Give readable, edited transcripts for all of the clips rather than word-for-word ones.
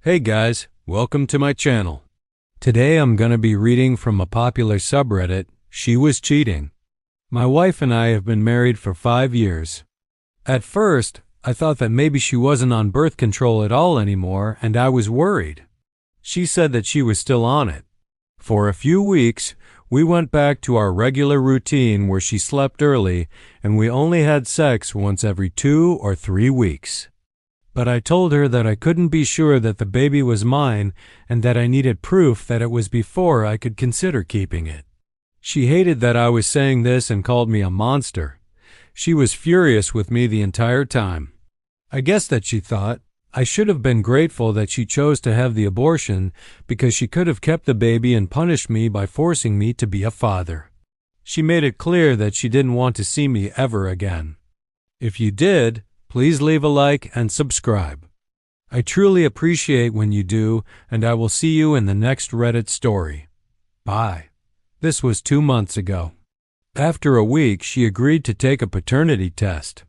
Hey guys, welcome to my channel. Today I'm gonna be reading from a popular subreddit, She Was Cheating. My wife and I have been married for 5 years. At first, I thought that maybe she wasn't on birth control at all anymore, and I was worried. She said that she was still on it. For a few weeks, we went back to our regular routine where she slept early and we only had sex once every 2 or 3 weeks. But I told her that I couldn't be sure that the baby was mine and that I needed proof that it was before I could consider keeping it. She hated that I was saying this and called me a monster. She was furious with me the entire time. I guess that she thought I should have been grateful that she chose to have the abortion because she could have kept the baby and punished me by forcing me to be a father. She made it clear that she didn't want to see me ever again. If you did, please leave a like and subscribe. I truly appreciate when you do, and I will see you in the next Reddit story. Bye. This was 2 months ago. After a week, she agreed to take a paternity test.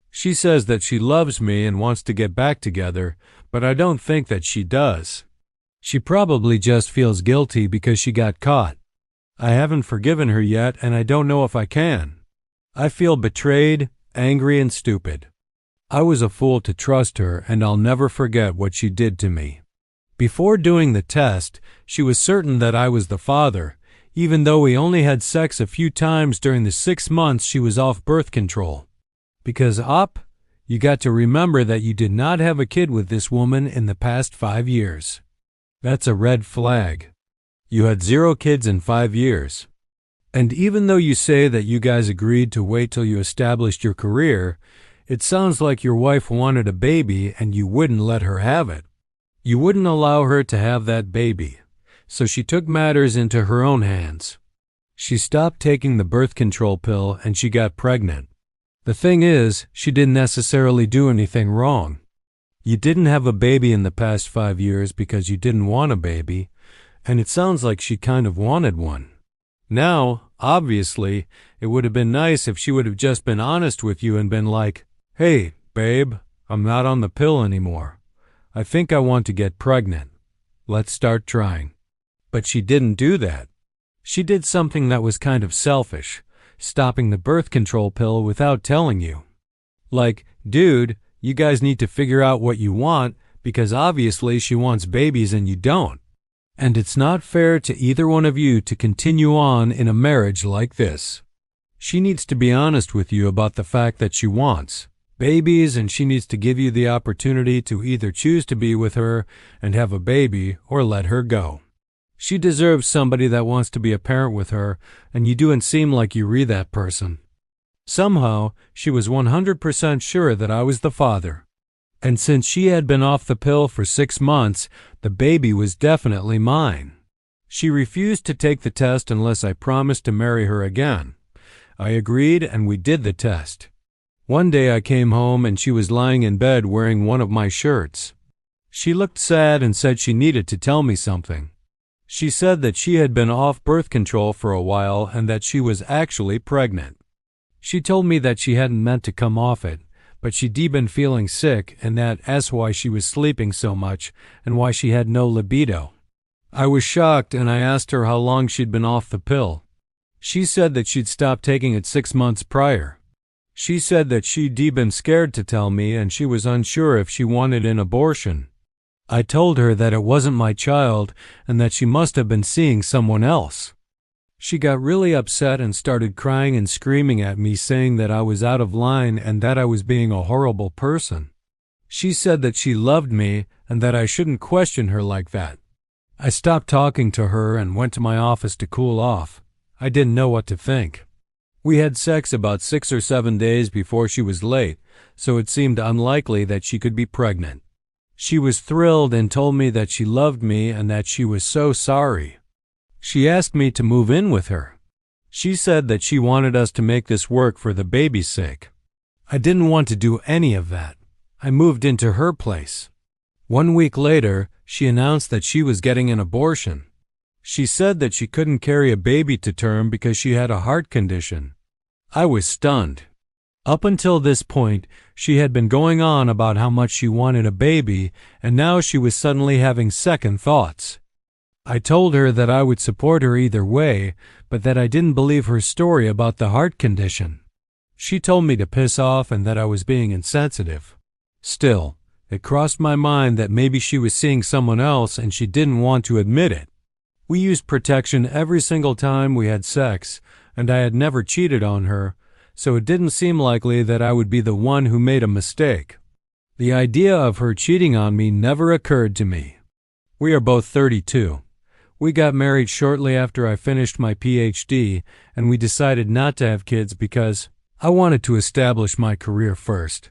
She says that she loves me and wants to get back together, but I don't think that she does. She probably just feels guilty because she got caught. I haven't forgiven her yet, and I don't know if I can. I feel betrayed, angry, and stupid. I was a fool to trust her, and I'll never forget what she did to me. Before doing the test, she was certain that I was the father, even though we only had sex a few times during the 6 months she was off birth control. Because you got to remember that you did not have a kid with this woman in the past 5 years. That's a red flag. You had 0 kids in 5 years. And even though you say that you guys agreed to wait till you established your career, it sounds like your wife wanted a baby and you wouldn't let her have it. You wouldn't allow her to have that baby, so she took matters into her own hands. She stopped taking the birth control pill and she got pregnant. The thing is, she didn't necessarily do anything wrong. You didn't have a baby in the past 5 years because you didn't want a baby, and it sounds like she kind of wanted one. Now, obviously, it would have been nice if she would have just been honest with you and been like, "Hey, babe, I'm not on the pill anymore. I think I want to get pregnant. Let's start trying." But she didn't do that. She did something that was kind of selfish, stopping the birth control pill without telling you. Like, dude, you guys need to figure out what you want because obviously she wants babies and you don't. And it's not fair to either one of you to continue on in a marriage like this. She needs to be honest with you about the fact that she wants babies, and she needs to give you the opportunity to either choose to be with her and have a baby or let her go. She deserves somebody that wants to be a parent with her, and you don't seem like you re that person. Somehow, she was 100% sure that I was the father. And since she had been off the pill for 6 months, the baby was definitely mine. She refused to take the test unless I promised to marry her again. I agreed and we did the test. One day I came home and she was lying in bed wearing one of my shirts. She looked sad and said she needed to tell me something. She said that she had been off birth control for a while and that she was actually pregnant. She told me that she hadn't meant to come off it, but she'd been feeling sick and that's why she was sleeping so much and why she had no libido. I was shocked and I asked her how long she'd been off the pill. She said that she'd stopped taking it 6 months prior. She said that she'd been scared to tell me and she was unsure if she wanted an abortion. I told her that it wasn't my child and that she must have been seeing someone else. She got really upset and started crying and screaming at me, saying that I was out of line and that I was being a horrible person. She said that she loved me and that I shouldn't question her like that. I stopped talking to her and went to my office to cool off. I didn't know what to think. We had sex about 6 or 7 days before she was late, so it seemed unlikely that she could be pregnant. She was thrilled and told me that she loved me and that she was so sorry. She asked me to move in with her. She said that she wanted us to make this work for the baby's sake. I didn't want to do any of that. I moved into her place. 1 week later, she announced that she was getting an abortion. She said that she couldn't carry a baby to term because she had a heart condition. I was stunned. Up until this point, she had been going on about how much she wanted a baby, and now she was suddenly having second thoughts. I told her that I would support her either way, but that I didn't believe her story about the heart condition. She told me to piss off and that I was being insensitive. Still, it crossed my mind that maybe she was seeing someone else and she didn't want to admit it. We used protection every single time we had sex, and I had never cheated on her, so it didn't seem likely that I would be the one who made a mistake. The idea of her cheating on me never occurred to me. We are both 32. We got married shortly after I finished my PhD, and we decided not to have kids because I wanted to establish my career first.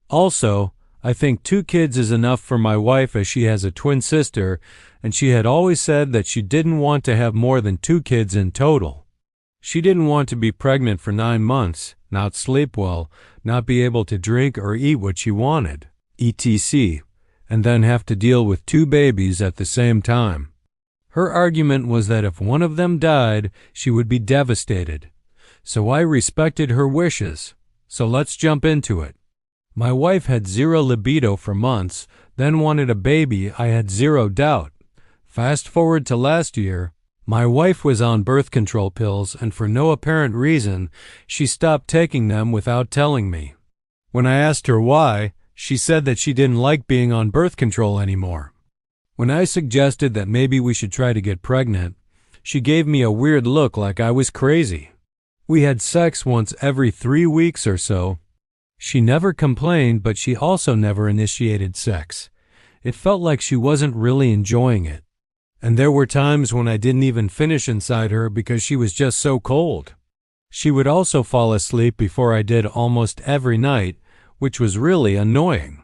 Also, I think 2 kids is enough for my wife as she has a twin sister, and she had always said that she didn't want to have more than 2 kids in total. She didn't want to be pregnant for 9 months, not sleep well, not be able to drink or eat what she wanted, etc., and then have to deal with 2 babies at the same time. Her argument was that if one of them died, she would be devastated. So I respected her wishes. So let's jump into it. My wife had 0 libido for months, then wanted a baby. I had 0 doubt. Fast forward to last year. My wife was on birth control pills, and for no apparent reason, she stopped taking them without telling me. When I asked her why, she said that she didn't like being on birth control anymore. When I suggested that maybe we should try to get pregnant, she gave me a weird look like I was crazy. We had sex once every 3 weeks or so. She never complained, but she also never initiated sex. It felt like she wasn't really enjoying it. And there were times when I didn't even finish inside her because she was just so cold. She would also fall asleep before I did almost every night, which was really annoying.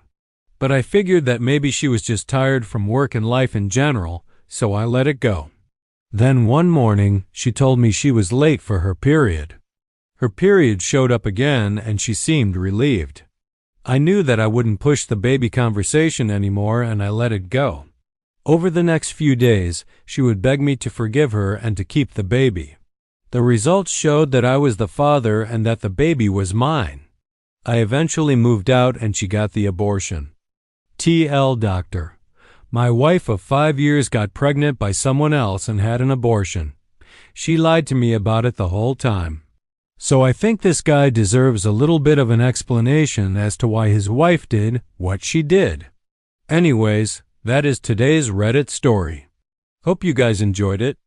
But I figured that maybe she was just tired from work and life in general, so I let it go. Then one morning, she told me she was late for her period. Her period showed up again, and she seemed relieved. I knew that I wouldn't push the baby conversation anymore, and I let it go. Over the next few days, she would beg me to forgive her and to keep the baby. The results showed that I was the father and that the baby was mine. I eventually moved out and she got the abortion. TL Doctor. My wife of 5 years got pregnant by someone else and had an abortion. She lied to me about it the whole time. So I think this guy deserves a little bit of an explanation as to why his wife did what she did. Anyways, that is today's Reddit story. Hope you guys enjoyed it.